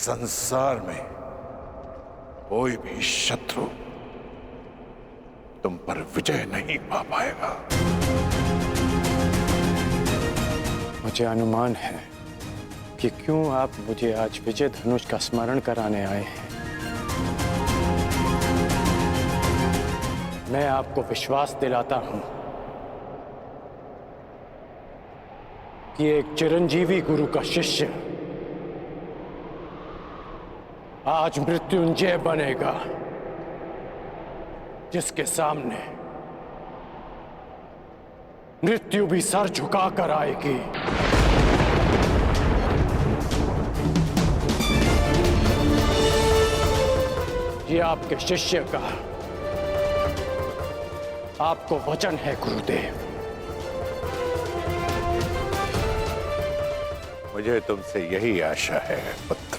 संसार में कोई भी शत्रु तुम पर विजय नहीं पा पाएगा। मुझे अनुमान है कि क्यों आप मुझे आज विजय धनुष का स्मरण कराने आए हैं। मैं आपको विश्वास दिलाता हूं कि एक चिरंजीवी गुरु का शिष्य आज मृत्युंजय बनेगा, जिसके सामने मृत्यु भी सर झुका कर आएगी। ये आपके शिष्य का आपको वचन है गुरुदेव। मुझे तुमसे यही आशा है पुत्र,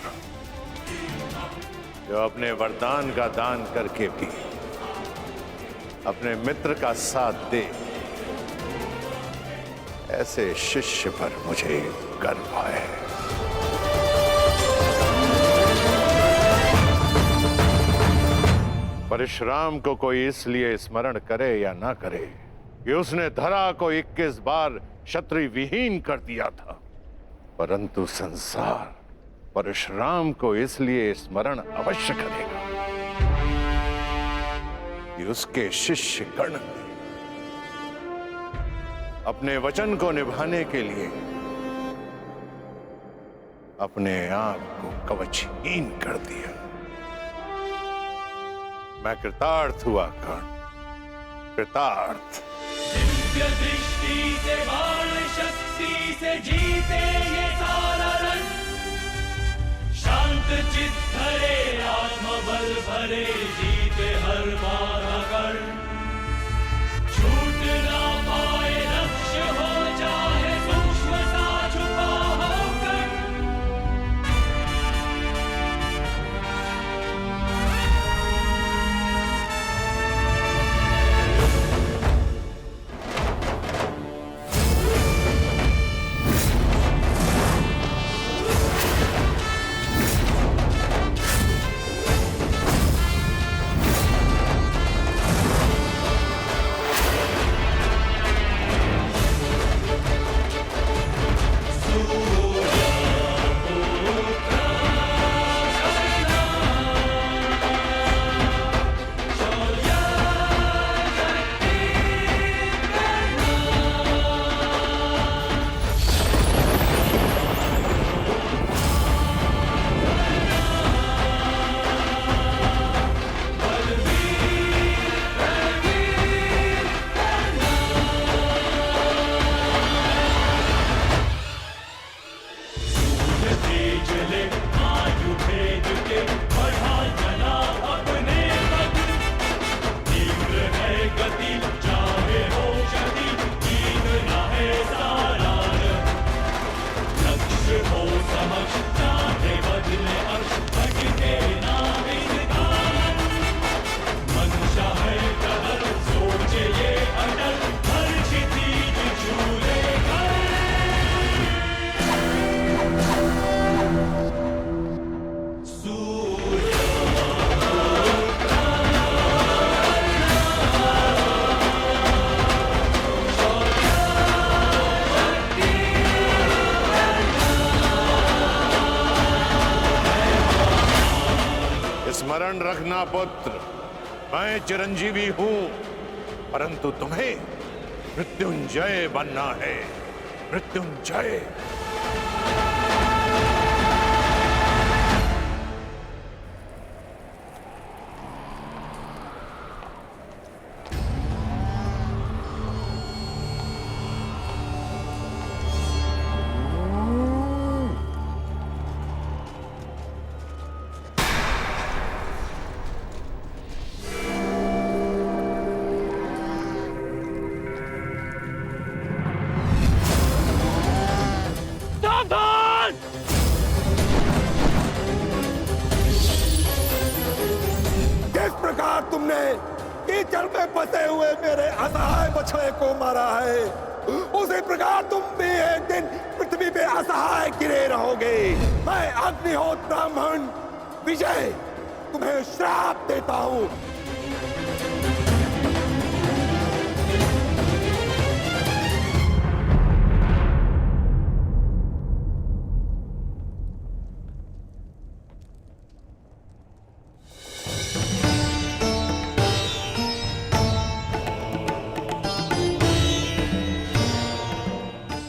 जो अपने वरदान का दान करके भी अपने मित्र का साथ दे। ऐसे शिष्य पर मुझे गर्व है। परशुराम को कोई इसलिए स्मरण करे या ना करे कि उसने धरा को 21 बार क्षत्रिय विहीन कर दिया था, परंतु संसार परशुराम को इसलिए स्मरण अवश्य करेगा कि उसके शिष्य गण अपने वचन को निभाने के लिए अपने आप को कवचहीन कर दिया। मैं कृतार्थ हुआ कर्ण, कृतार्थ। दिव्य दृष्टि से बाण शक्ति से जीते ये सारा रण, शांत चित्त धरे आत्मबल भरे जीते हर बाधा कर्ण। छूट ना पाए लक्ष्य हो चाहे सूक्ष्म सा छुपा हो कर्ण। स्मरण रखना पुत्र, मैं चिरंजीवी हूं, परंतु तुम्हें मृत्युंजय बनना है। मृत्युंजय। कीचड़ में फंसे हुए मेरे असहाय बछड़े को मारा है, उसी प्रकार तुम भी एक दिन पृथ्वी पे असहाय गिरे रहोगे। मैं अग्निहोत्र ब्राह्मण विजय तुम्हें श्राप देता हूं।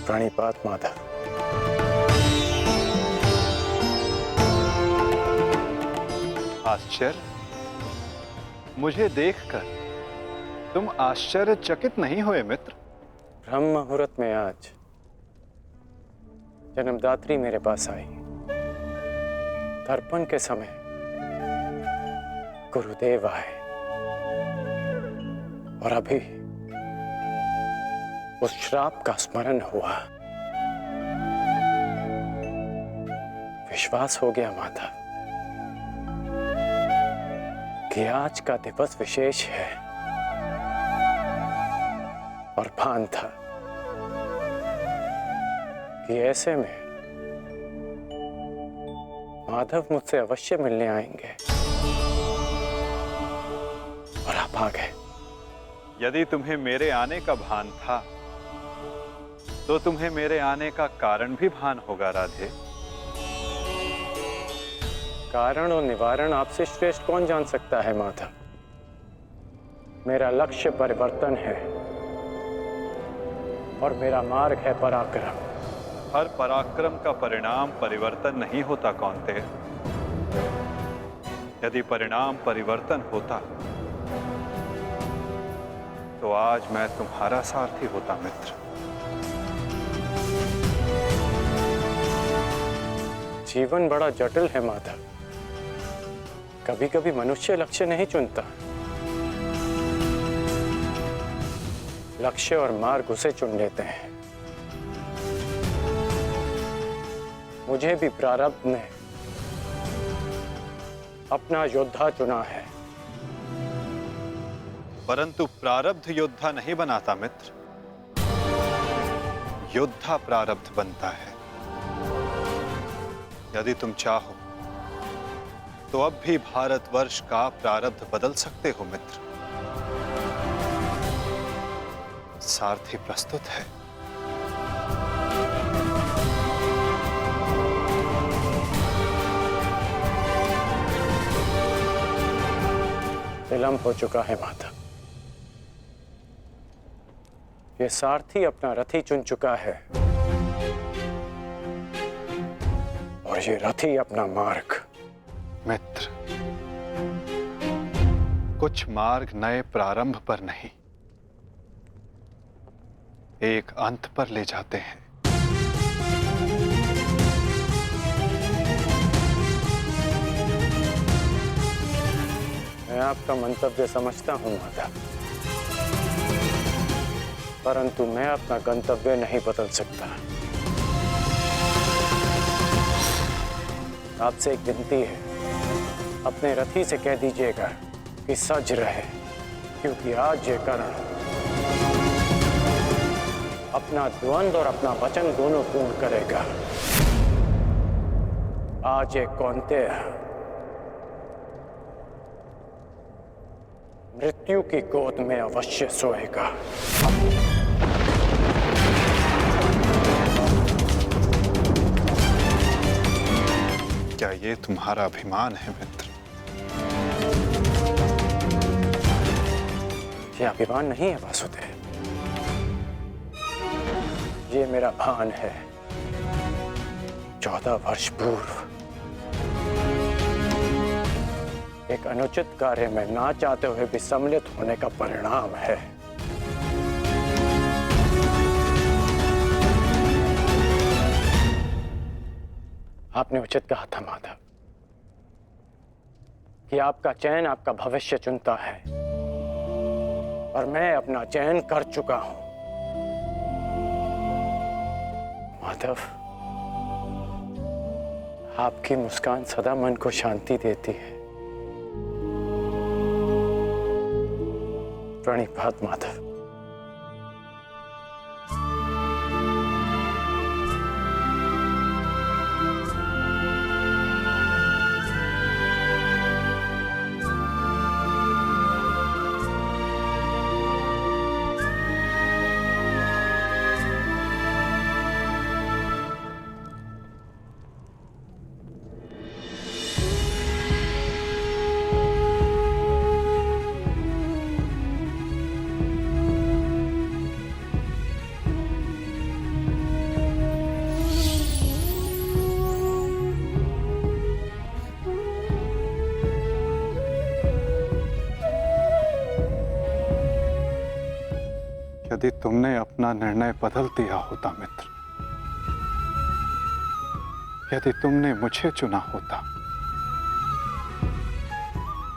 प्रणिपात माधव। आश्चर्य? मुझे देखकर तुम आश्चर्यचकित नहीं हुए मित्र? ब्रह्म मुहूर्त में आज जन्मदात्री मेरे पास आई। तर्पण के समय गुरुदेव आए और अभी उस श्राप का स्मरण हुआ। विश्वास हो गया माता कि आज का दिवस विशेष है, और भान था कि ऐसे में माधव मुझसे अवश्य मिलने आएंगे, और आप आ गए। यदि तुम्हें मेरे आने का भान था तो तुम्हें मेरे आने का कारण भी भान होगा राधे। कारण और निवारण आपसे श्रेष्ठ कौन जान सकता है माधव। मेरा लक्ष्य परिवर्तन है और मेरा मार्ग है पराक्रम। हर पराक्रम का परिणाम परिवर्तन नहीं होता कौन्तेय। यदि परिणाम परिवर्तन होता तो आज मैं तुम्हारा सारथी होता मित्र। जीवन बड़ा जटिल है माधव। कभी कभी मनुष्य लक्ष्य नहीं चुनता, लक्ष्य और मार्ग उसे चुन लेते हैं। मुझे भी प्रारब्ध ने अपना योद्धा चुना है। परंतु प्रारब्ध योद्धा नहीं बनाता मित्र, योद्धा प्रारब्ध बनता है। यदि तुम चाहो तो अब भी भारतवर्ष का प्रारब्ध बदल सकते हो मित्र। सारथी प्रस्तुत है। विलंब हो चुका है माता। ये सारथी अपना रथी चुन चुका है और ये रथी अपना मार्ग। मित्र, कुछ मार्ग नए प्रारंभ पर नहीं, एक अंत पर ले जाते हैं। मैं आपका मंतव्य समझता हूं माता, परंतु मैं अपना गंतव्य नहीं बदल सकता। आपसे एक विनती है, अपने रथी से कह दीजिएगा कि सज रहे, क्योंकि आज ये कर्ण अपना द्वंद्व और अपना वचन दोनों पूर्ण करेगा। आज एक कौन्तेय मृत्यु की गोद में अवश्य सोएगा। क्या ये तुम्हारा अभिमान है मित्र? ये अभिमान नहीं है वासुदेव, ये मेरा भान है। 14 वर्ष पूर्व एक अनुचित कार्य में ना चाहते हुए भी सम्मिलित होने का परिणाम है। आपने उचित कहा था माधव कि आपका चयन आपका भविष्य चुनता है, और मैं अपना चयन कर चुका हूं। माधव, आपकी मुस्कान सदा मन को शांति देती है। प्रणिपात माधव। यदि तुमने अपना निर्णय बदल दिया होता मित्र, यदि तुमने मुझे चुना होता,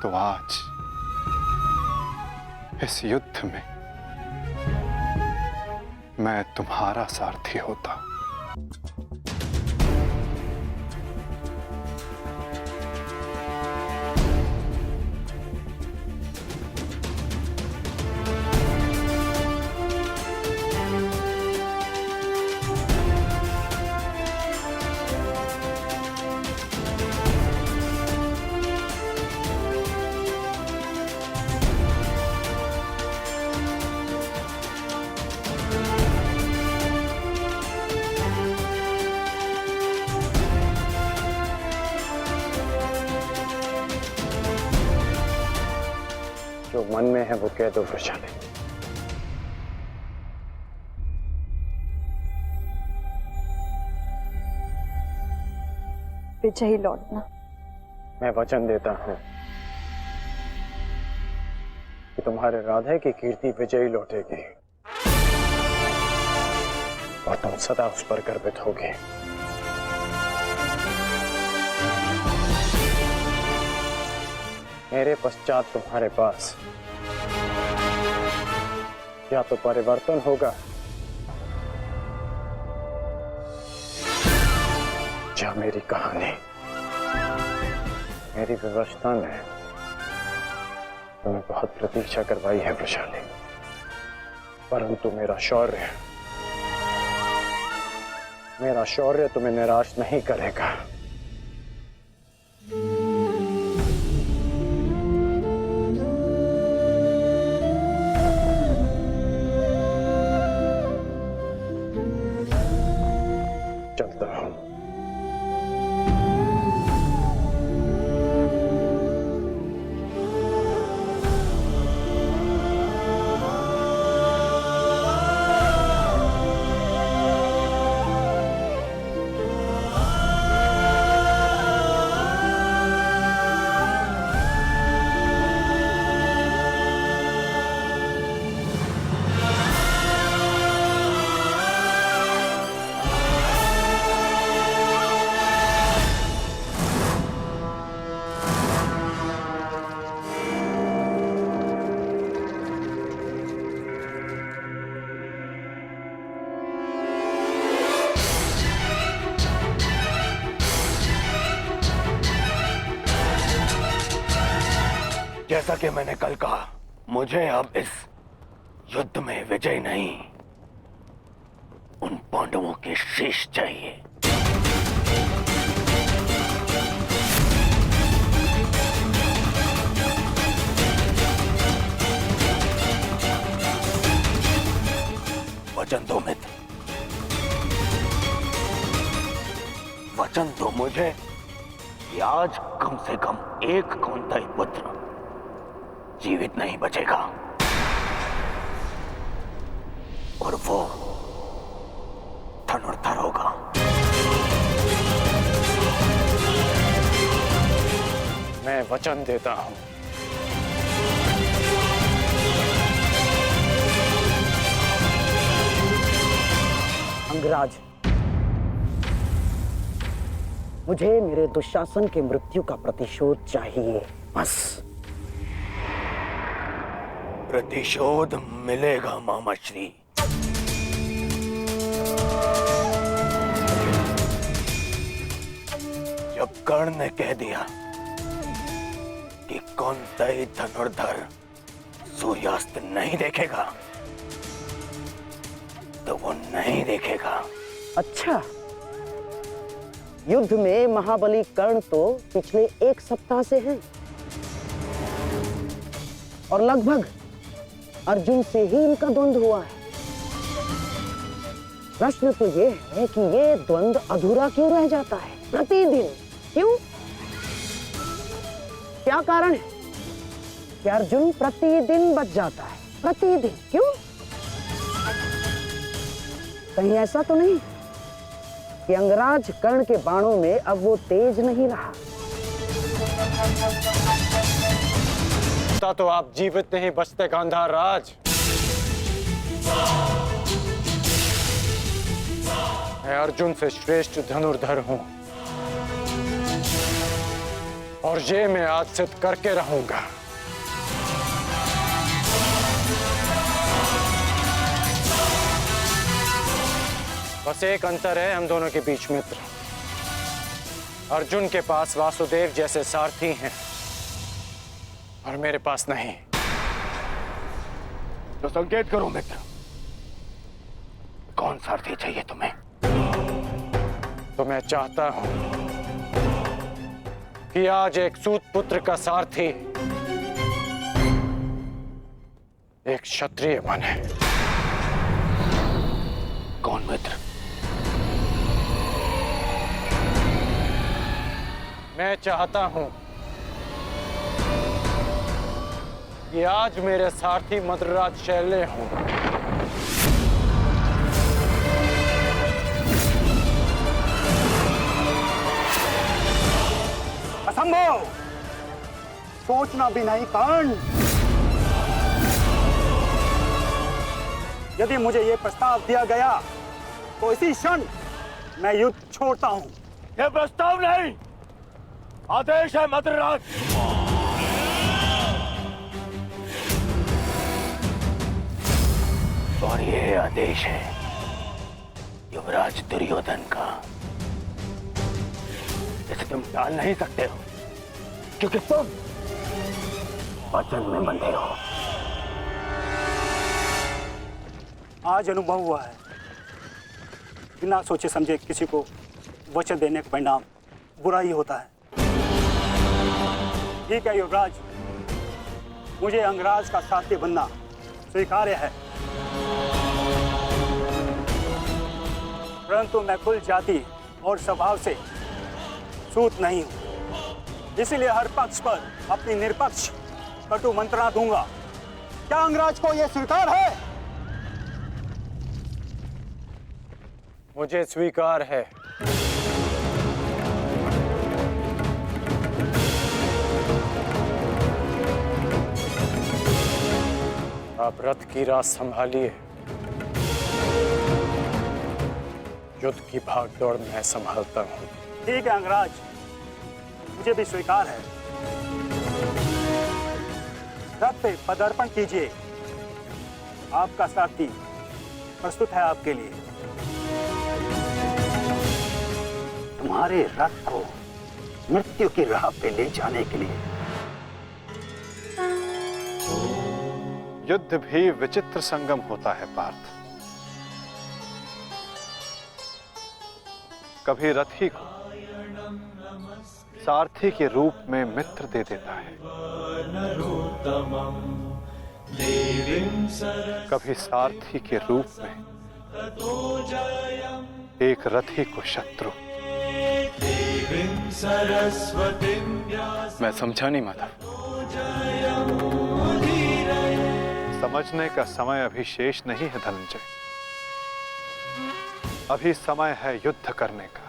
तो आज इस युद्ध में मैं तुम्हारा सारथी होता। जो मन में है वो कह दो वृषाली। विजयी लौटना। मैं वचन देता हूं कि तुम्हारे राधे की कीर्ति विजयी लौटेगी और तुम सदा उस पर गर्वित होगे। मेरे पश्चात तुम्हारे पास या तो परिवर्तन होगा या मेरी कहानी। मेरी व्यवस्था ने तुम्हें बहुत प्रतीक्षा करवाई है वृषाली, परंतु मेरा शौर्य तुम्हें निराश नहीं करेगा। चलता हूं। जैसा कि मैंने कल कहा, मुझे अब इस युद्ध में विजय नहीं, उन पांडवों के शीश चाहिए। वचन दो मित्र, वचन दो मुझे कि आज कम से कम एक कौंतेय पुत्र जीवित नहीं बचेगा और वो धनुर्धर होगा। मैं वचन देता हूं। अंगराज, मुझे मेरे दुशासन के मृत्यु का प्रतिशोध चाहिए, बस। प्रतिशोध मिलेगा मामाश्री। जब कर्ण ने कह दिया कि कौंतेय धनुर्धर सूर्यास्त नहीं देखेगा तो वो नहीं देखेगा। अच्छा, युद्ध में महाबली कर्ण तो पिछले 1 सप्ताह से हैं और लगभग अर्जुन से ही इनका द्वंद्व हुआ है। प्रश्न तो ये है कि ये द्वंद्व अधूरा क्यों रह जाता है प्रतिदिन? क्यों? क्या कारण है कि अर्जुन प्रतिदिन बच जाता है? प्रतिदिन क्यों? कहीं ऐसा तो नहीं कि अंगराज कर्ण के बाणों में अब वो तेज नहीं रहा? तो आप जीवित नहीं बचते गांधार राज। मैं अर्जुन से श्रेष्ठ धनुर्धर हूं और ये मैं आज सिद्ध करके रहूंगा। बस एक अंतर है हम दोनों के बीच, मित्र। अर्जुन के पास वासुदेव जैसे सारथी हैं और मेरे पास नहीं। तो संकेत करो मित्र, कौन सारथी चाहिए तुम्हें? तो मैं चाहता हूं कि आज एक सूत पुत्र का सारथी एक क्षत्रिय बने। कौन मित्र? मैं चाहता हूं कि आज मेरे सारथी मद्रराज शैले हों। असंभव, सोचना भी नहीं कर्ण। यदि मुझे यह प्रस्ताव दिया गया तो इसी क्षण मैं युद्ध छोड़ता हूं। यह प्रस्ताव नहीं, आदेश है मद्रराज। और यह आदेश है युवराज दुर्योधन का। इसे तुम टाल नहीं सकते हो क्योंकि तुम वचन में बंधे हो। आज अनुभव हुआ है, बिना सोचे समझे किसी को वचन देने का परिणाम बुरा ही होता है। ठीक है युवराज, मुझे अंगराज का साथी बनना स्वीकार्य है, परंतु मैं कुल जाति और स्वभाव से सूत नहीं हूं, इसीलिए हर पक्ष पर अपनी निरपक्ष कटु मंत्रणा दूंगा। क्या अंगराज को यह स्वीकार है? मुझे स्वीकार है। आप रथ की राह संभालिए, युद्ध की भागदौड़ मैं संभालता हूं। ठीक है अंगराज, मुझे भी स्वीकार है। रथ पे पदार्पण कीजिए, आपका सारथी प्रस्तुत है आपके लिए। तुम्हारे रथ को मृत्यु की राह पे ले जाने के लिए। युद्ध भी विचित्र संगम होता है पार्थ। कभी रथी को सारथी के रूप में मित्र दे देता है, कभी सारथी के रूप में एक रथी को शत्रु। मैं समझा नहीं माता। समझने का समय अभी शेष नहीं है धनंजय। अभी समय है युद्ध करने का।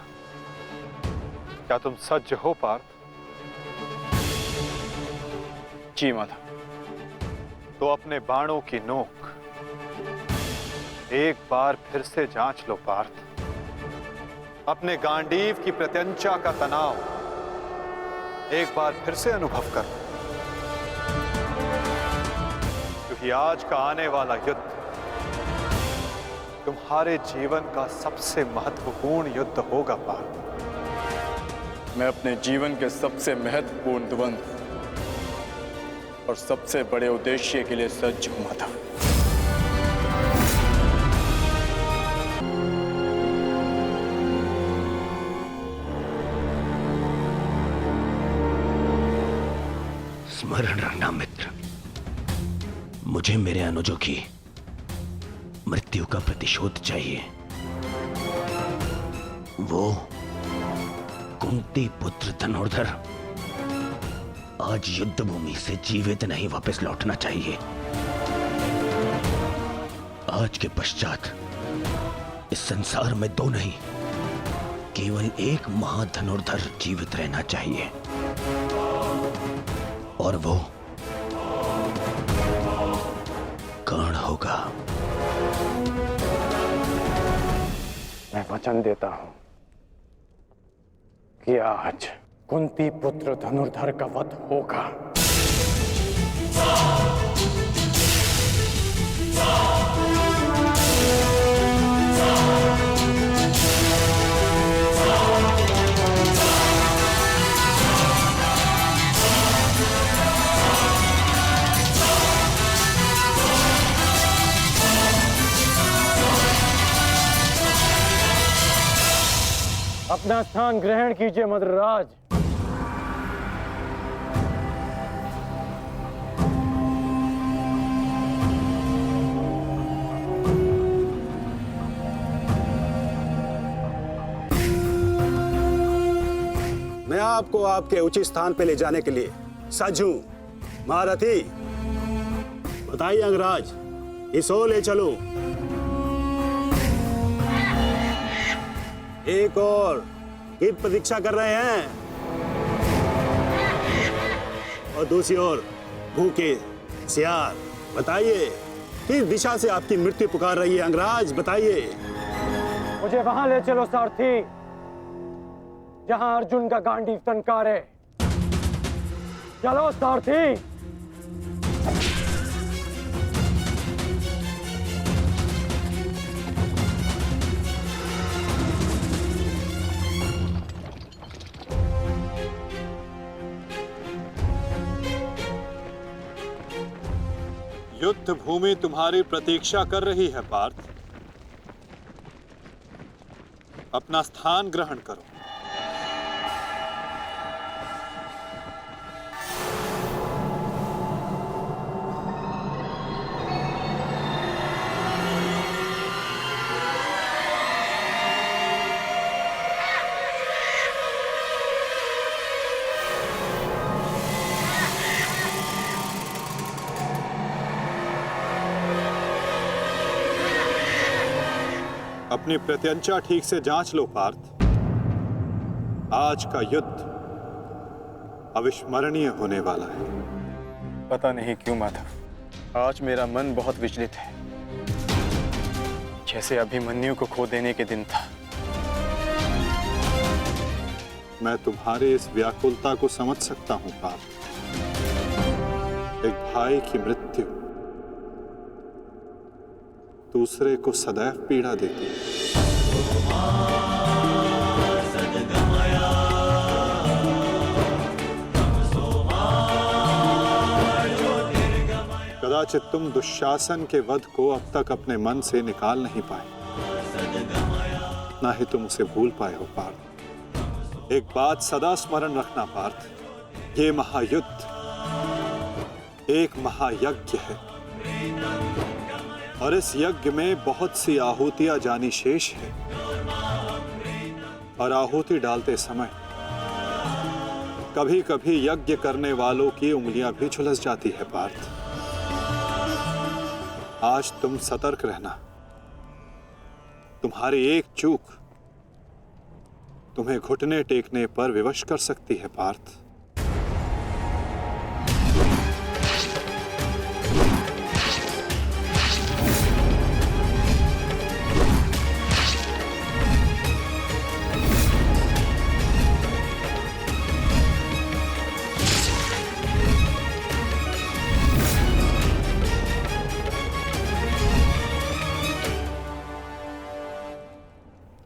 क्या तुम सज्ज हो पार्थ? जी माता। तो अपने बाणों की नोक एक बार फिर से जांच लो पार्थ। अपने गांडीव की प्रत्यंचा का तनाव एक बार फिर से अनुभव कर, क्योंकि आज का आने वाला युद्ध तुम्हारे जीवन का सबसे महत्वपूर्ण युद्ध होगा पार्थ। मैं अपने जीवन के सबसे महत्वपूर्ण द्वंद्व और सबसे बड़े उद्देश्य के लिए सज्ज हूं माधव। स्मरण रखना मित्र, मुझे मेरे अनुजों की मृत्यु का प्रतिशोध चाहिए। वो कुंती पुत्र धनुर्धर आज युद्ध भूमि से जीवित नहीं वापस लौटना चाहिए। आज के पश्चात इस संसार में दो नहीं, केवल एक महाधनुर्धर जीवित रहना चाहिए, और वो कर्ण होगा। मैं वचन देता हूं कि आज कुंती पुत्र धनुर्धर का वध होगा। अपना स्थान ग्रहण कीजिए मद्रराज। मैं आपको आपके उचित स्थान पे ले जाने के लिए सज्ज हूं। महारथी, बताइए अंगराज, इस ओर ले चलो। एक और की प्रतीक्षा कर रहे हैं, और दूसरी ओर भूखे सियार। बताइए, किस दिशा से आपकी मृत्यु पुकार रही है अंगराज? बताइए। मुझे वहां ले चलो सारथी, जहां अर्जुन का गांडीव टंकार है। चलो सारथी। युद्ध भूमि तुम्हारी प्रतीक्षा कर रही है पार्थ। अपना स्थान ग्रहण करो। अपनी प्रत्यंचा ठीक से जांच लो पार्थ। आज का युद्ध अविस्मरणीय होने वाला है। पता नहीं क्यों माधव, आज मेरा मन बहुत विचलित है, जैसे अभिमन्यु को खो देने के दिन था। मैं तुम्हारे इस व्याकुलता को समझ सकता हूं पार्थ। एक भाई की मृत्यु दूसरे को सदैव पीड़ा देती है। कदाचित तुम दुशासन के वध को अब तक अपने मन से निकाल नहीं पाए, ना ही तुम उसे भूल पाए हो पार्थ। एक बात सदा स्मरण रखना पार्थ, ये महायुद्ध एक महायज्ञ है, और इस यज्ञ में बहुत सी आहुतियां जानी शेष है। और आहुति डालते समय कभी कभी यज्ञ करने वालों की उंगलियां भी झुलस जाती है पार्थ। आज तुम सतर्क रहना। तुम्हारी एक चूक तुम्हें घुटने टेकने पर विवश कर सकती है पार्थ।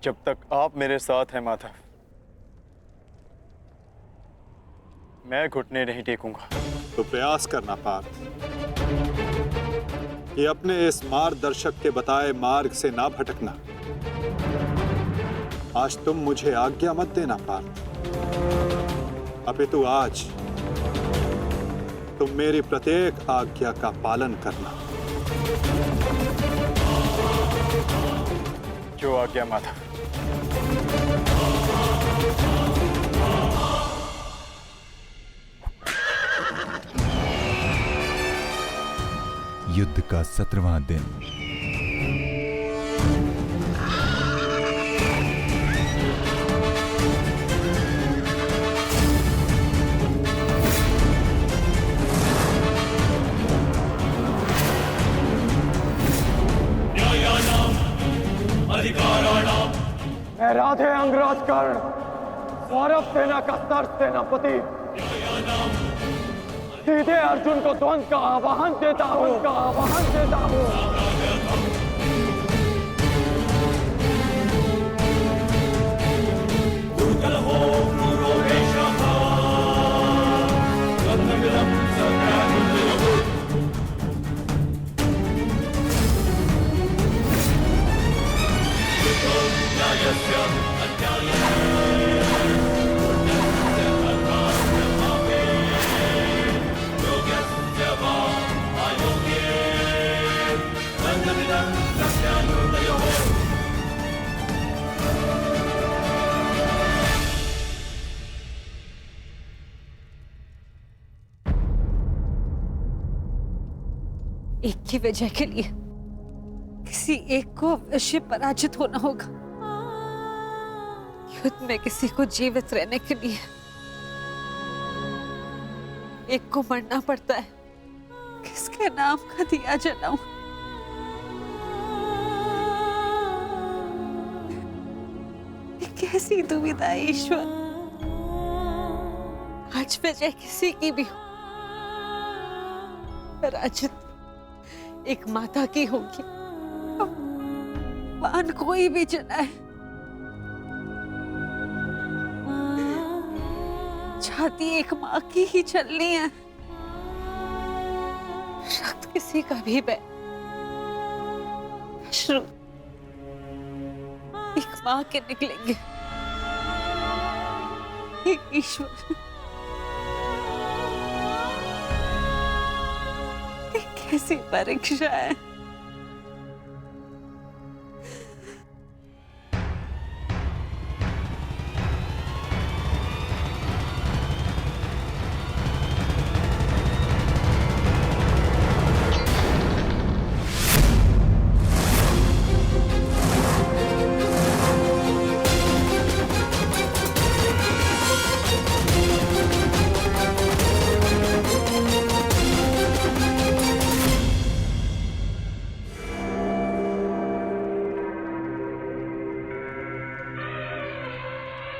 जब तक आप मेरे साथ हैं माधव, मैं घुटने नहीं टेकूंगा। तो प्रयास करना पार्थ कि अपने इस मार्गदर्शक के बताए मार्ग से ना भटकना। आज तुम मुझे आज्ञा मत देना पार्थ, अपितु आज तुम मेरी प्रत्येक आज्ञा का पालन करना। जो आज्ञा माता। युद्ध का 17वां दिन। मैं राधे अंगराज कर्ण, सौरभ सेना का सर सेनापति, सीधे अर्जुन को द्वंद्व का आह्वान देता हूँ। एक की विजय के लिए किसी एक को अवश्य पराजित होना होगा। युद्ध में किसी को जीवित रहने के लिए एक को मरना पड़ता है। किसके नाम का दिया जलाऊं? कैसी दुविधा है ईश्वर। आज विजय किसी की भी हो, पराजित एक माता की होगी। बाण कोई भी चलाए, छाती एक माँ की ही चलनी है। रक्त किसी का भी बहे, अश्रु एक माँ के निकलेंगे। हे ईश्वर, कैसी परीक्षा है।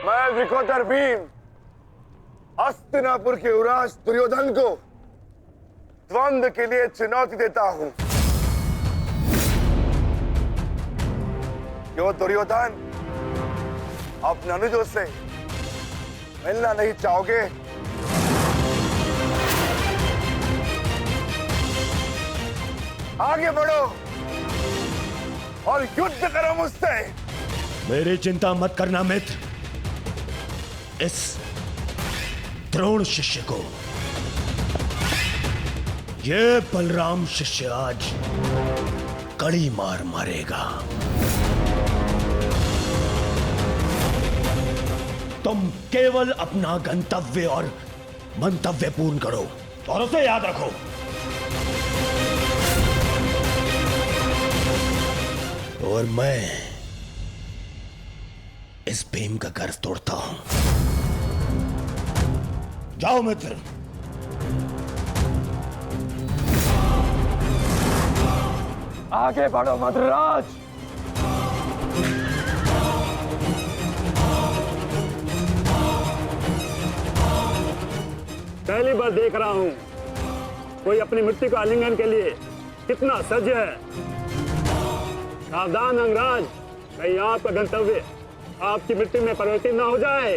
मैं विकोदर भीम हस्तिनापुर के युवराज दुर्योधन को द्वंद्व के लिए चुनौती देता हूं। क्यों दुर्योधन, अपने अनुजों से मिलना नहीं चाहोगे? आगे बढ़ो और युद्ध करो मुझसे। मेरी चिंता मत करना मित्र। इस द्रोण शिष्य को, ये बलराम शिष्य आज कड़ी मार मारेगा। तुम केवल अपना गंतव्य और मंतव्य पूर्ण करो और उसे याद रखो। और मैं इस भीम का गर्व तोड़ता हूं। जाओ मित्र। आगे बढ़ो मद्राज। पहली बार देख रहा हूं कोई अपनी मृत्यु का आलिंगन के लिए कितना सज्ज है। सावधान अंगराज, कहीं आपका गंतव्य आपकी मृत्यु में परिवर्तित ना हो जाए।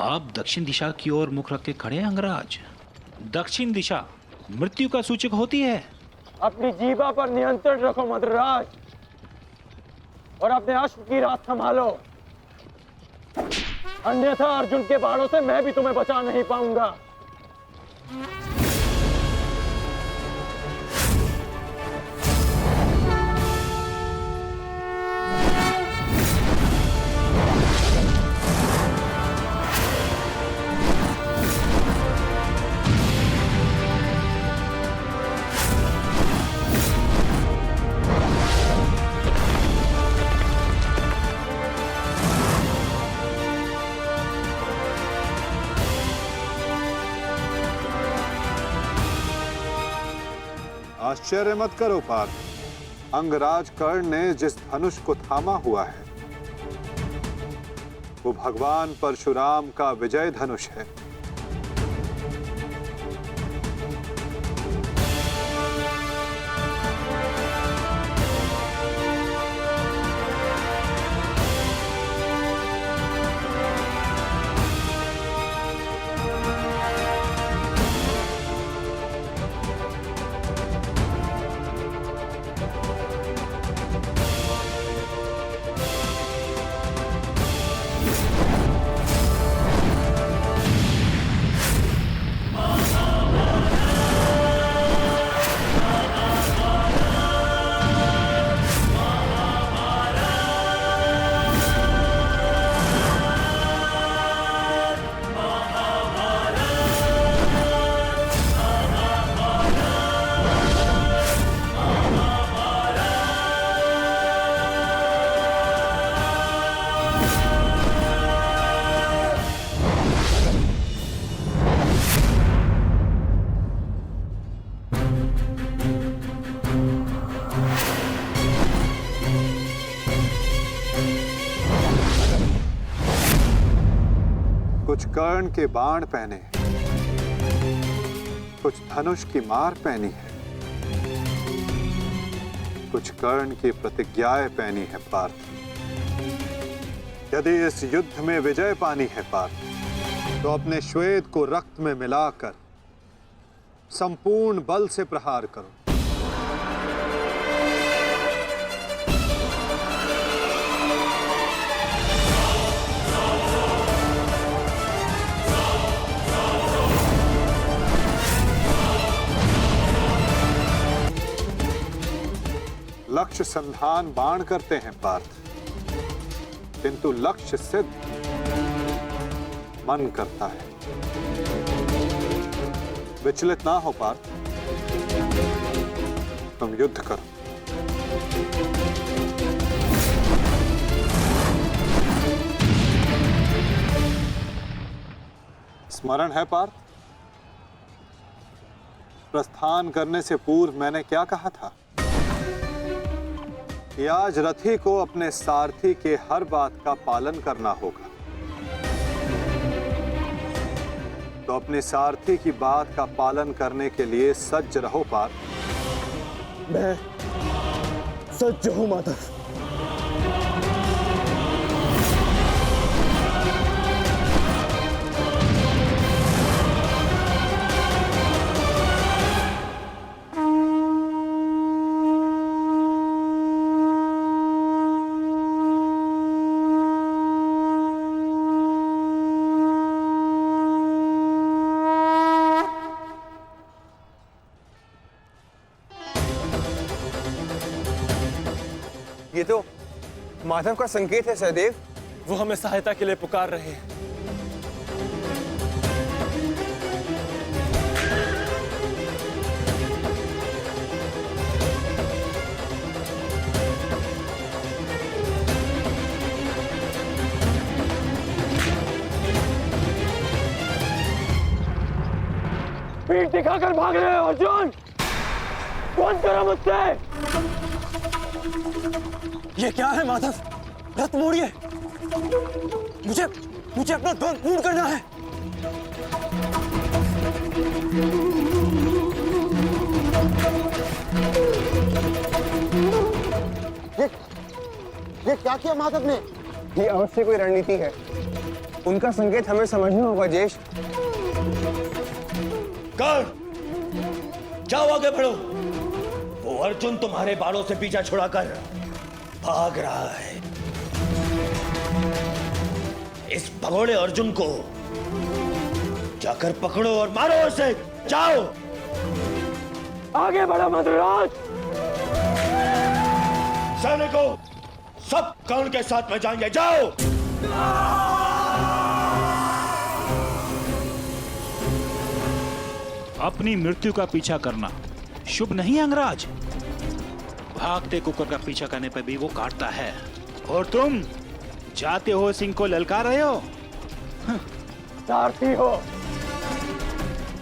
आप दक्षिण दिशा की ओर मुख रख के खड़े हैं अंगराज। दक्षिण दिशा मृत्यु का सूचक होती है। अपनी जीवा पर नियंत्रण रखो मद्रराज, और अपने अश्व की रात संभालो, अन्यथा अर्जुन के बाणों से मैं भी तुम्हें बचा नहीं पाऊंगा। आश्चर्य मत करो पार्थ, अंगराज कर्ण ने जिस धनुष को थामा हुआ है वो भगवान परशुराम का विजय धनुष है। कुछ कर्ण के बाण पहने, कुछ धनुष की मार पहनी है, कुछ कर्ण की प्रतिज्ञाएं पहनी है पार्थ। यदि इस युद्ध में विजय पानी है पार्थ, तो अपने श्वेत को रक्त में मिलाकर संपूर्ण बल से प्रहार करो। लक्ष्य संधान बाण करते हैं पार्थ, किंतु लक्ष्य सिद्ध मन करता है। विचलित ना हो पार्थ, तुम युद्ध करो। स्मरण है पार्थ, प्रस्थान करने से पूर्व मैंने क्या कहा था कि आज रथी को अपने सारथी के हर बात का पालन करना होगा। तो अपने सारथी की बात का पालन करने के लिए सज्ज रहो पार्थ। मैं सज्ज हूं माधव। ये तो माधव का संकेत है सहदेव। वो हमें सहायता के लिए पुकार रहे हैं। पीठ दिखाकर भाग रहे हो अर्जुन, कौन करो मुझसे? ये क्या है माधव? रथ मोड़िए, मुझे अपना ध्वज पूर्ण करना है। ये क्या किया माधव ने? ये अवश्य कोई रणनीति है। उनका संकेत हमें समझना होगा ज्येष्ठ। कर, जाओ आगे बढ़ो। वो अर्जुन तुम्हारे बालों से पीछा छुड़ाकर भाग रहा है। इस भगोड़े अर्जुन को जाकर पकड़ो और मारो उसे। जाओ आगे बढ़ो मंत्रीराज। सैनिकों, सब कर्ण के साथ में जाएंगे। जाओ। अपनी मृत्यु का पीछा करना शुभ नहीं अंगराज। भागते कुकुर का पीछा करने पर भी वो काटता है, और तुम जाते हो सिंह को ललकार रहे हो। सारथी हो,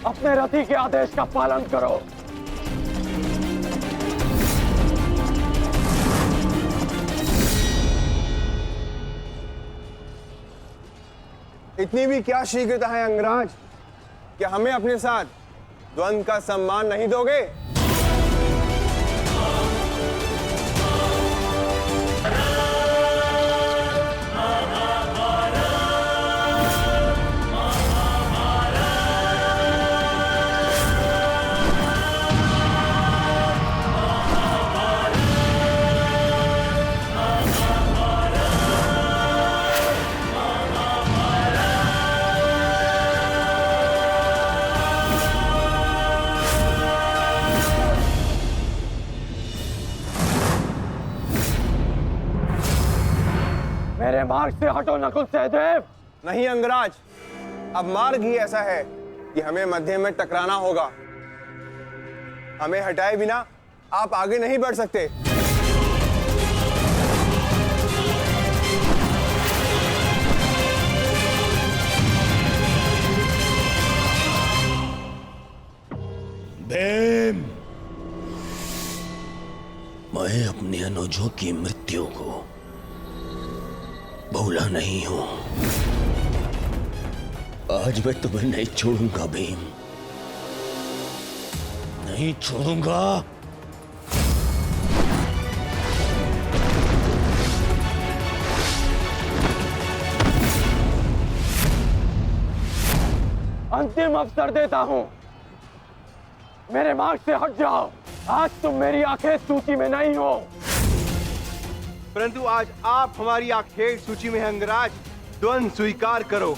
अपने रथी के आदेश का पालन करो। इतनी भी क्या शीघ्रता है अंगराज, कि हमें अपने साथ द्वंद्व का सम्मान नहीं दोगे? मेरे मार्ग से हटो नकुल सहदेव। नहीं अंगराज, अब मार्ग ही ऐसा है कि हमें मध्य में टकराना होगा। हमें हटाए बिना आप आगे नहीं बढ़ सकते। भीम, मैं अपने अनुजों की मृत्यु को भूला नहीं हूं। आज मैं तुम्हें नहीं छोड़ूंगा भीम, नहीं छोड़ूंगा। अंतिम अवसर देता हूं, मेरे मार्ग से हट जाओ। आज तुम मेरी आखिर सूची में नहीं हो, परंतु आज आप हमारी आखिर सूची में हैं अंगराज। द्वंद्व स्वीकार करो।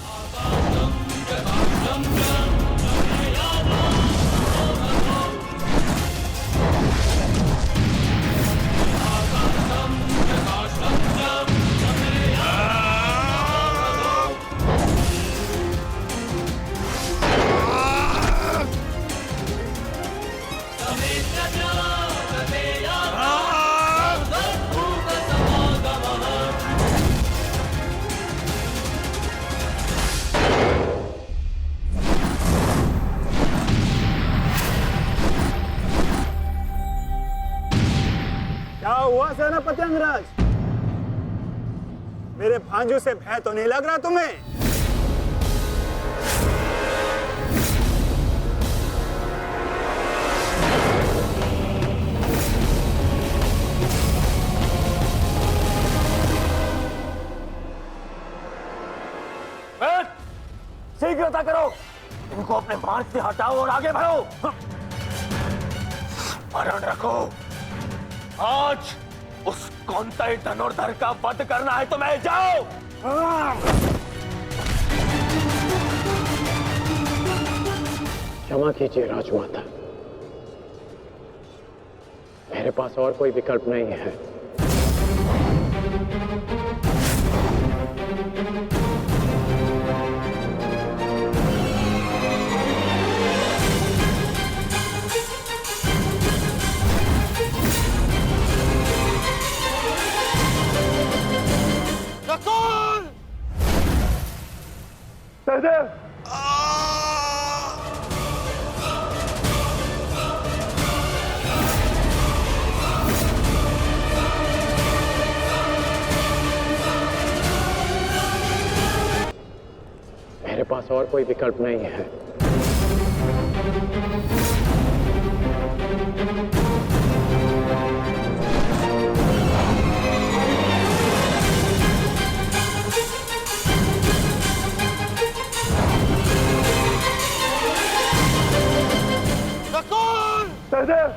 क्या हुआ सेनापति अंगराज? मेरे भांजू से भय तो नहीं लग रहा तुम्हें? शीघ्रता करो, इनको अपने मार्ग से हटाओ और आगे बढ़ो। स्मरण रखो, आज उस कौंतेय धनुर्धर का वध करना है तुम्हें। जाओ। क्षमा कीजिए राजमाता, मेरे पास और कोई विकल्प नहीं है। सहदेव, मेरे पास और कोई विकल्प नहीं है। सहदेव!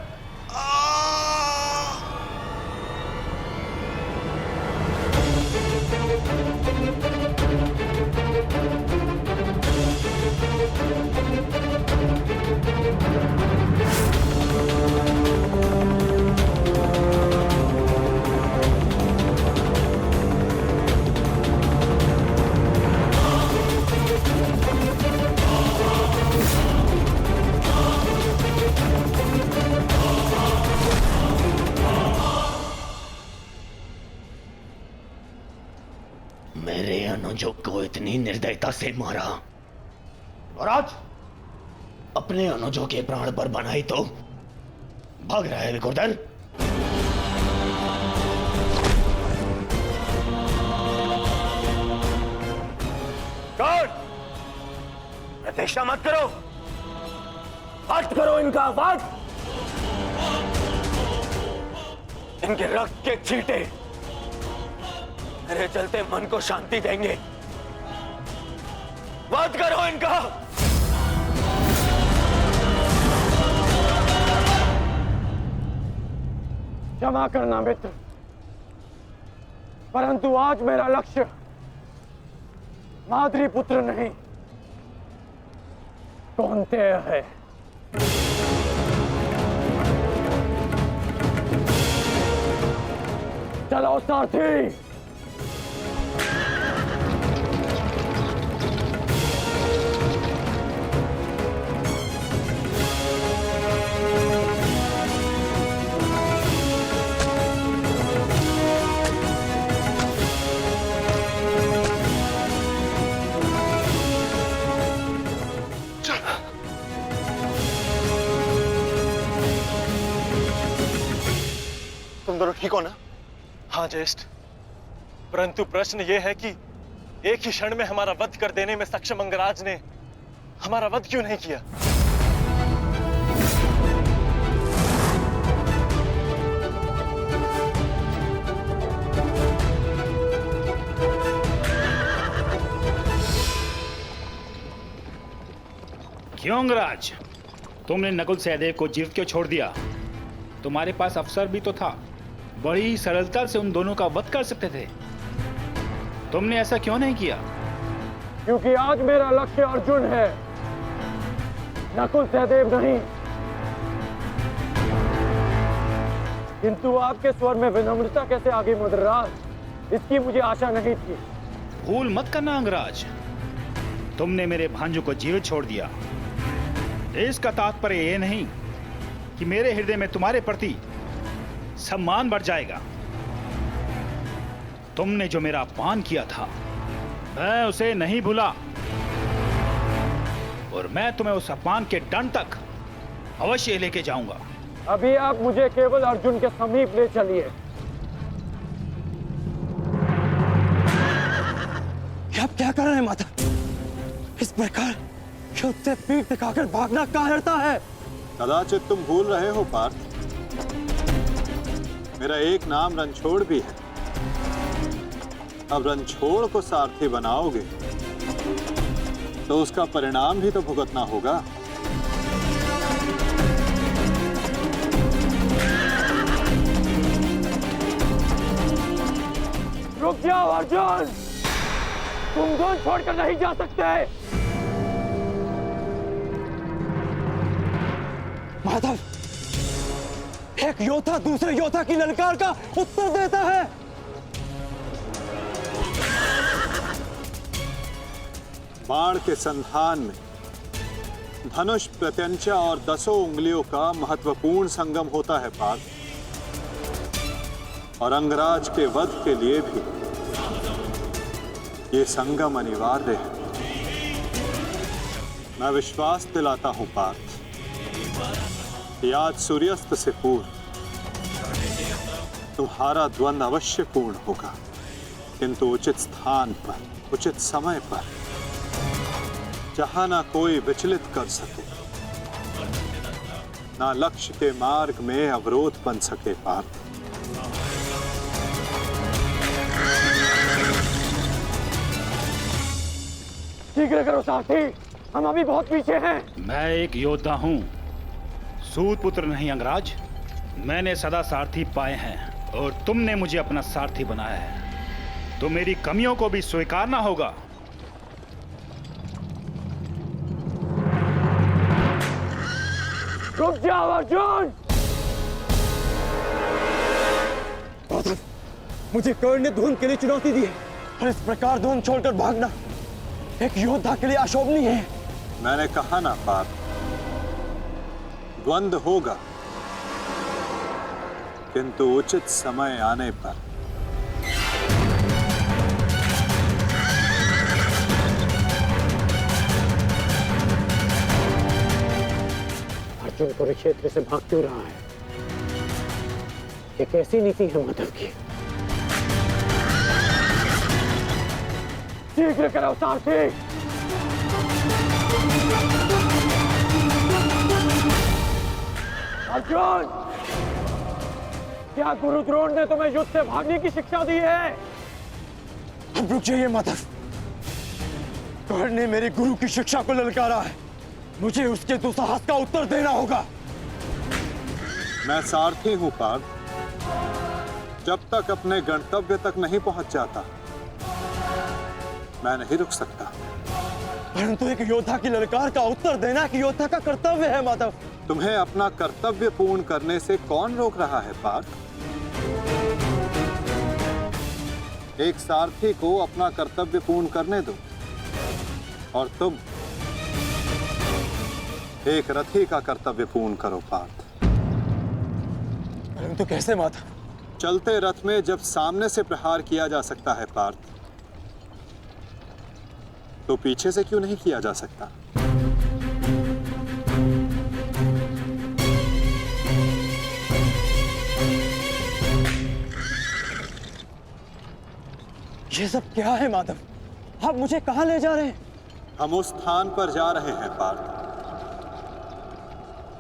मेरे अनुजों को इतनी निर्दयता से मारा और आज अपने अनुजों के प्राण पर बनाई तो भाग रहा है विकुर्दन। कौन? प्रतीक्षा मत करो, वध करो इनका वध। इनके रक्त के छींटे मेरे चलते मन को शांति देंगे। वध करो इनका। क्षमा करना मित्र, परंतु आज मेरा लक्ष्य माद्री पुत्र नहीं कौन्तेय है। चलो सारथी। तुम दोनों ठीक हो ना? हाँ ज्येष्ठ, परंतु प्रश्न यह है कि एक ही क्षण में हमारा वध कर देने में सक्षम अंगराज ने हमारा वध क्यों नहीं किया? क्यों अंगराज, तुमने नकुल सहदेव को जीवित क्यों छोड़ दिया? तुम्हारे पास अवसर भी तो था, बड़ी सरलता से उन दोनों का वध कर सकते थे। तुमने ऐसा क्यों नहीं किया? क्योंकि आज मेरा लक्ष्य अर्जुन है, नकुल सहदेव नहीं। किंतु आपके स्वर में विनम्रता कैसे आ गई मद्रराज, इसकी मुझे आशा नहीं थी। भूल मत करना अंगराज, तुमने मेरे भांजों को जीवित छोड़ दिया। इसका तात्पर्य यह नहीं कि मेरे हृदय में तुम्हारे प्रति सम्मान बढ़ जाएगा। तुमने जो मेरा अपमान किया था, मैं उसे नहीं भूला, और मैं तुम्हें उस अपमान के दंड तक अवश्य लेके जाऊंगा। अभी आप मुझे केवल अर्जुन के समीप ले चलिए। आप क्या कर रहे हैं माता? इस प्रकार युद्ध से पीठ दिखाकर भागना कायरता है। कदाचित तुम भूल रहे हो पार्थ, मेरा एक नाम रणछोड़ भी है। अब रणछोड़ को सारथी बनाओगे तो उसका परिणाम भी तो भुगतना होगा। रुक जाओ अर्जुन, तुम दोनों छोड़कर नहीं जा सकते। माधव, एक योद्धा दूसरे योद्धा की ललकार का उत्तर देता है। बाण के संधान में धनुष, प्रत्यंचा और 10 उंगलियों का महत्वपूर्ण संगम होता है पार्थ, और अंगराज के वध के लिए भी ये संगम अनिवार्य है। मैं विश्वास दिलाता हूं पार्थ, आज सूर्यास्त से पूर्व तुम्हारा द्वंद्व अवश्य पूर्ण होगा, किंतु उचित स्थान पर, उचित समय पर, जहां ना कोई विचलित कर सके, ना लक्ष्य के मार्ग में अवरोध बन सके पार्थ। शीघ्र करो साथी, हम अभी बहुत पीछे हैं। मैं एक योद्धा हूं, सूत पुत्र नहीं अंगराज, मैंने सदा सारथी पाए हैं और तुमने मुझे अपना सारथी बनाया है, तो मेरी कमियों को भी स्वीकारना होगा। रुक जाओ अर्जुन! मुझे कर्ण ने धुन के लिए चुनौती दी है और इस प्रकार धुन छोड़कर भागना एक योद्धा के लिए अशोभनीय है। मैंने कहा ना पार्थ, द्वंद्व होगा, किंतु उचित समय आने पर। अर्जुन कुरुक्षेत्र से भाग क्यों रहा है? ये कैसी नीति है माधव की? शीघ्र करो सारथी! अर्जुन, क्या गुरु द्रोण ने तुम्हें युद्ध से भागने की शिक्षा दी है? अब रुक जाइए माधव। कर्ण ने मेरे गुरु की शिक्षा को ललकारा है, मुझे उसके दुस्साहस का उत्तर देना होगा। मैं सारथी हूं पार्थ, जब तक अपने गंतव्य तक नहीं पहुंच जाता मैं नहीं रुक सकता। परंतु एक योद्धा की ललकार का उत्तर देना एक योद्धा का कर्तव्य है माधव। तुम्हें अपना कर्तव्य पूर्ण करने से कौन रोक रहा है पार्थ? एक सारथी को अपना कर्तव्य पूर्ण करने दो और तुम एक रथी का कर्तव्य पूर्ण करो पार्थ। परंतु कैसे माधव? चलते रथ में जब सामने से प्रहार किया जा सकता है पार्थ, तो पीछे से क्यों नहीं किया जा सकता? ये सब क्या है माधव? आप मुझे कहां ले जा रहे हैं? हम उस स्थान पर जा रहे हैं पार्थ,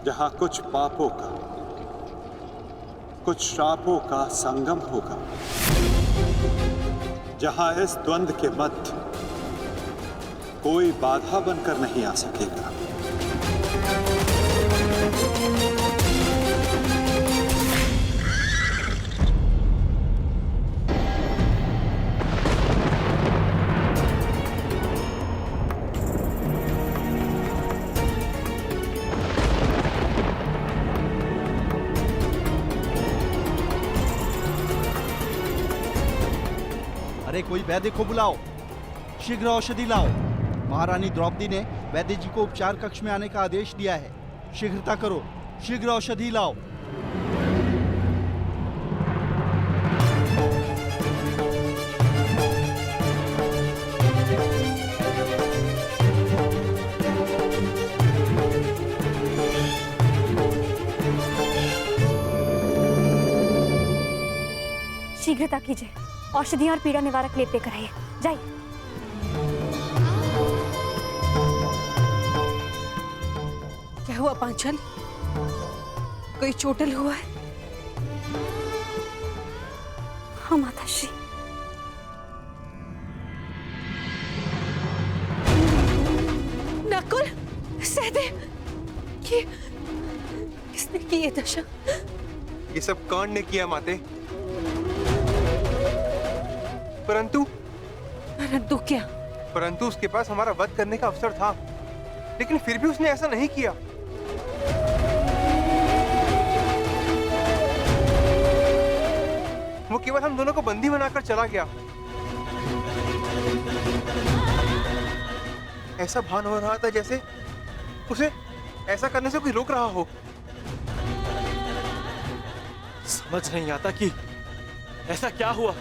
जहां कुछ पापों का, कुछ श्रापों का संगम होगा, जहां इस द्वंद्व के मध्य कोई बाधा बनकर नहीं आ सकेगा। अरे कोई वैद्य को बुलाओ, शीघ्र औषधि लाओ। महारानी द्रौपदी ने वैद्य जी को उपचार कक्ष में आने का आदेश दिया है। शीघ्रता करो, शीघ्र औषधि लाओ। शीघ्रता कीजिए, औषधि और पीड़ा निवारक लेप लेकर आइए। जाइए। क्या हुआ पांचाली? कोई चोटिल हुआ है? हाँ माताश्री। नकुल, सहदेव, किसने की ये दशा? ये सब कर्ण ने किया माते। परंतु क्या? परंतु उसके पास हमारा वध करने का अवसर था, लेकिन फिर भी उसने ऐसा नहीं किया। वो केवल हम दोनों को बंदी बनाकर चला गया। ऐसा भान हो रहा था जैसे उसे ऐसा करने से कोई रोक रहा हो। समझ नहीं आता कि ऐसा क्या हुआ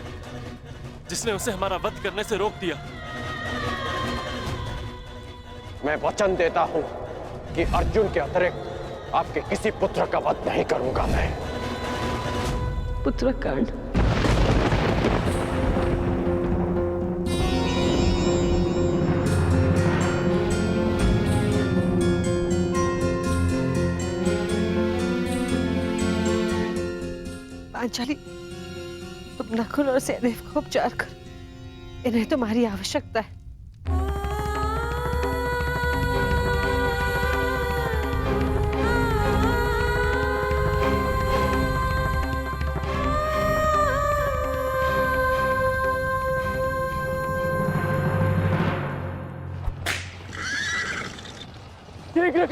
जिसने उसे हमारा वध करने से रोक दिया। मैं वचन देता हूं कि अर्जुन के अतिरिक्त आपके किसी पुत्र का वध नहीं करूंगा मैं। पुत्र कर्ण, पांचाली, तुम नकुल और सहदेव को उपचार कर, इन्हें तुम्हारी आवश्यकता है।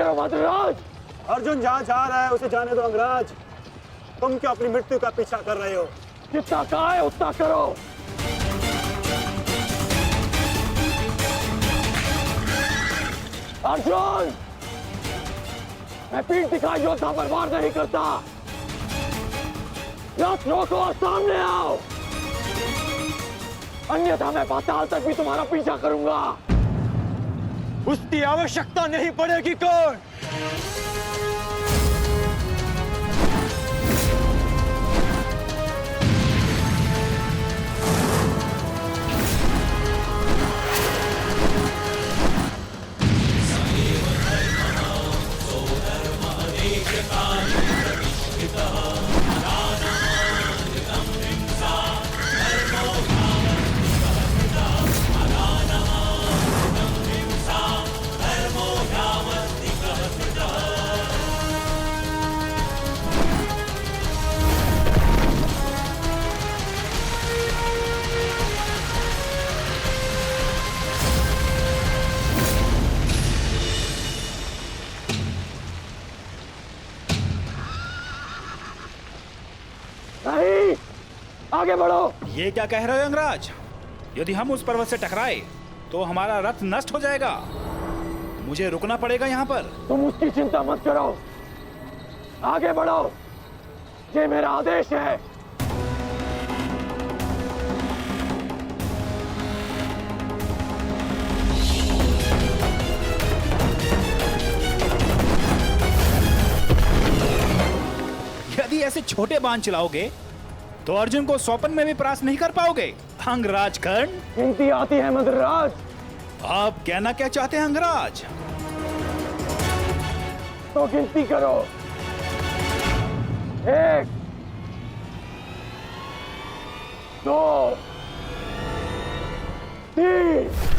करो मद्रराज। अर्जुन जहाँ जा रहा है उसे जाने दो अंगराज। तुम क्यों अपनी मृत्यु का पीछा कर रहे हो? जितना कहा है उतना करो। अर्जुन, मैं पीठ दिखा योद्धा पर वार नहीं करता। रथ रोको और सामने आओ, अन्यथा मैं पाताल तक भी तुम्हारा पीछा करूंगा। उसकी आवश्यकता नहीं पड़ेगी कौन? नहीं, आगे बढ़ो। ये क्या कह रहे हो अंगराज? यदि हम उस पर्वत से टकराए तो हमारा रथ नष्ट हो जाएगा। मुझे रुकना पड़ेगा यहाँ पर। तुम उसकी चिंता मत करो, आगे बढ़ो, ये मेरा आदेश है। यदि ऐसे छोटे बाण चलाओगे तो अर्जुन को स्वपन में भी परास्त नहीं कर पाओगे। अंगराज कर्ण, गिनती आती है मद्रराज। आप कहना क्या चाहते हैं अंगराज? तो गिनती करो। 1, 2, 3।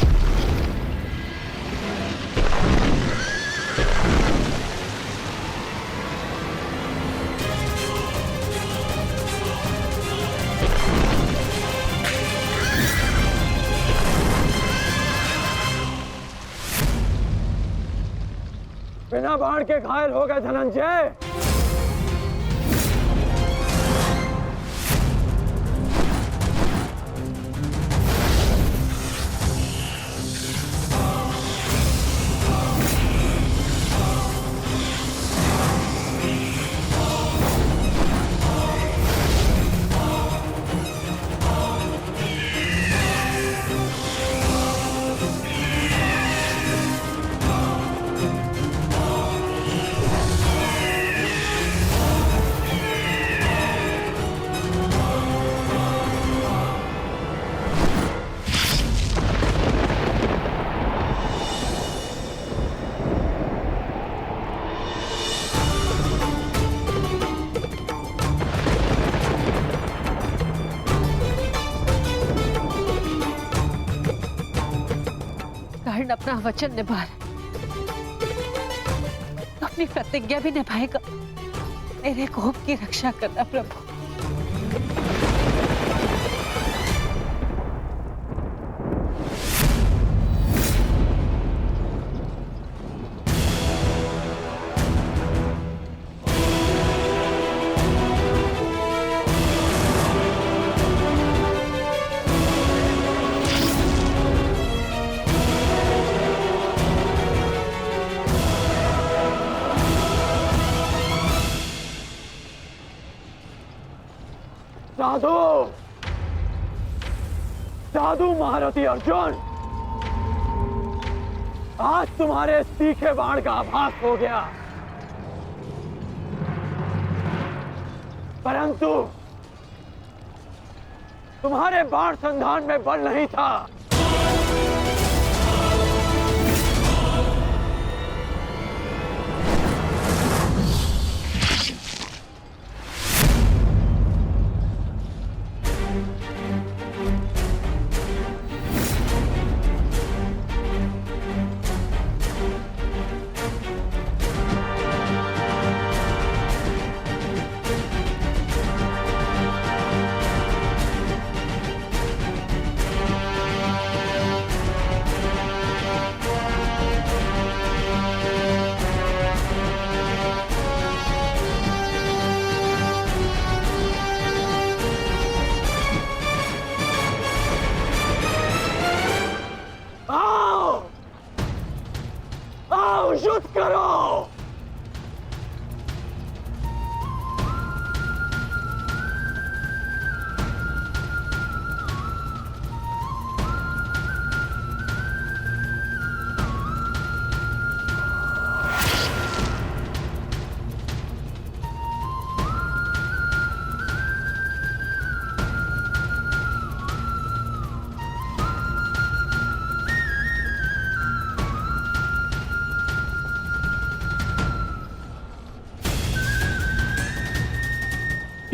बिना बाण के घायल हो गए धनंजय। कर्ण अपना वचन निभा रहा है, अपनी प्रतिज्ञा भी निभाएगा। मेरे कोप की रक्षा करना प्रभु। साधु, साधु महारथी अर्जुन, आज तुम्हारे तीखे बाण का आभास हो गया, परंतु तुम्हारे बाण संधान में बल नहीं था।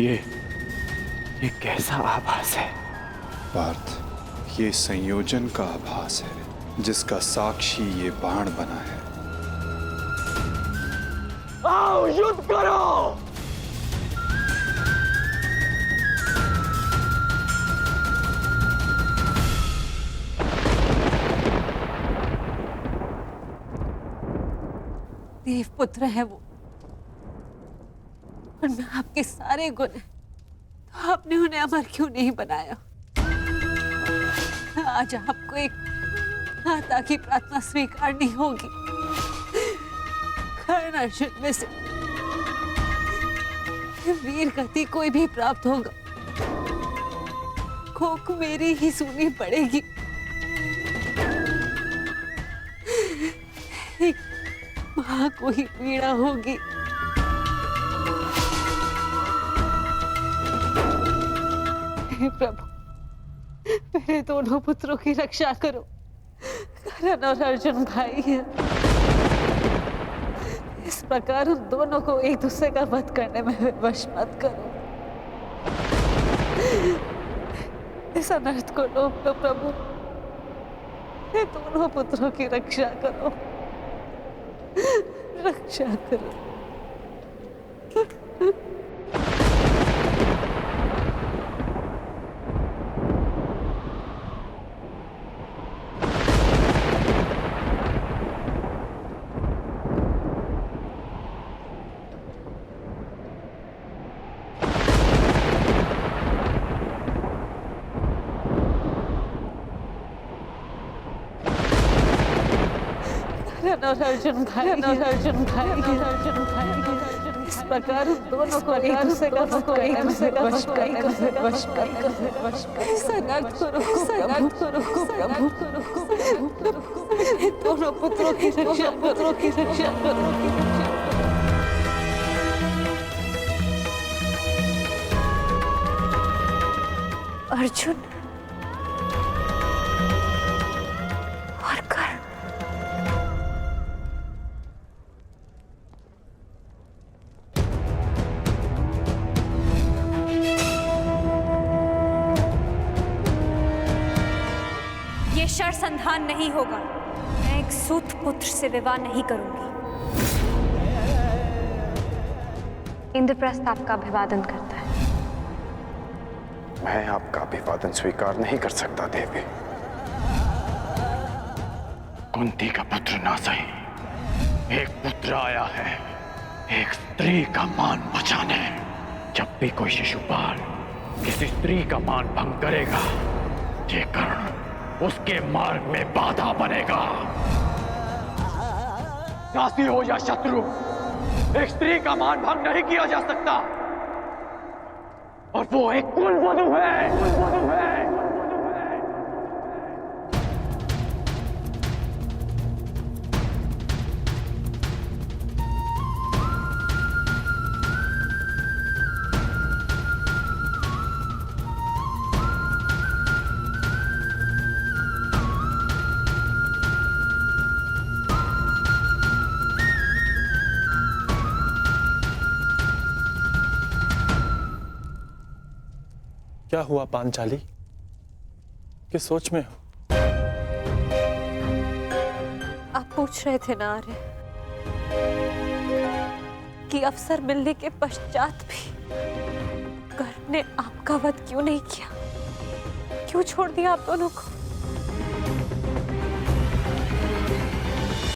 ये कैसा आभास है? पार्थ, ये संयोजन का आभास है जिसका साक्षी ये बाण बना है। आओ युद्ध करो। देवपुत्र है वो, और मैं आपके सारे गुण हैं, तो आपने उन्हें अमर क्यों नहीं बनाया? आज आपको एक माता की प्रार्थना स्वीकारनी होगी। कर्ण अर्जुन में से वीर गति कोई भी प्राप्त होगा, कोक मेरी ही सुननी पड़ेगी। एक मां को ही पीड़ा होगी। हे प्रभु, मेरे दोनों पुत्रों की रक्षा करो। कर्ण और अर्जुन भाई हैं। इस प्रकार उन दोनों को एक दूसरे का वध करने में विवश मत करो। इस अनर्थ को रोक लो प्रभु। ये दोनों पुत्रों की रक्षा करो, रक्षा करो। और अर्जुन भाई, अर्जुन भाई, अर्जुन भाई, इस प्रकार दोनों को एक दूसरे का वध करने में विवश प्रभु। दोनों पुत्रों की रक्षा करो। अर्जुन और कर्ण, ये शरसंधान नहीं होगा। मैं एक सूत पुत्र से विवाह नहीं करूंगी। इंद्रप्रस्थ आपका अभिवादन करता है। मैं आपका अभिवादन स्वीकार नहीं कर सकता देवी। कुंती का पुत्र ना सही, एक पुत्र आया है एक स्त्री का मान बचाने। जब भी कोई शिशुपाल किसी स्त्री का मान भंग करेगा, ये कर्ण उसके मार्ग में बाधा बनेगा। दासी हो या शत्रु, एक स्त्री का मान भंग नहीं किया जा सकता, और वो एक कुलवधू है। क्या हुआ पांचाली? किस सोच में हो? आप पूछ रहे थे ना आर्य कि अवसर मिलने के पश्चात भी कर्ण ने आपका वध क्यों नहीं किया, क्यों छोड़ दिया आप दोनों को?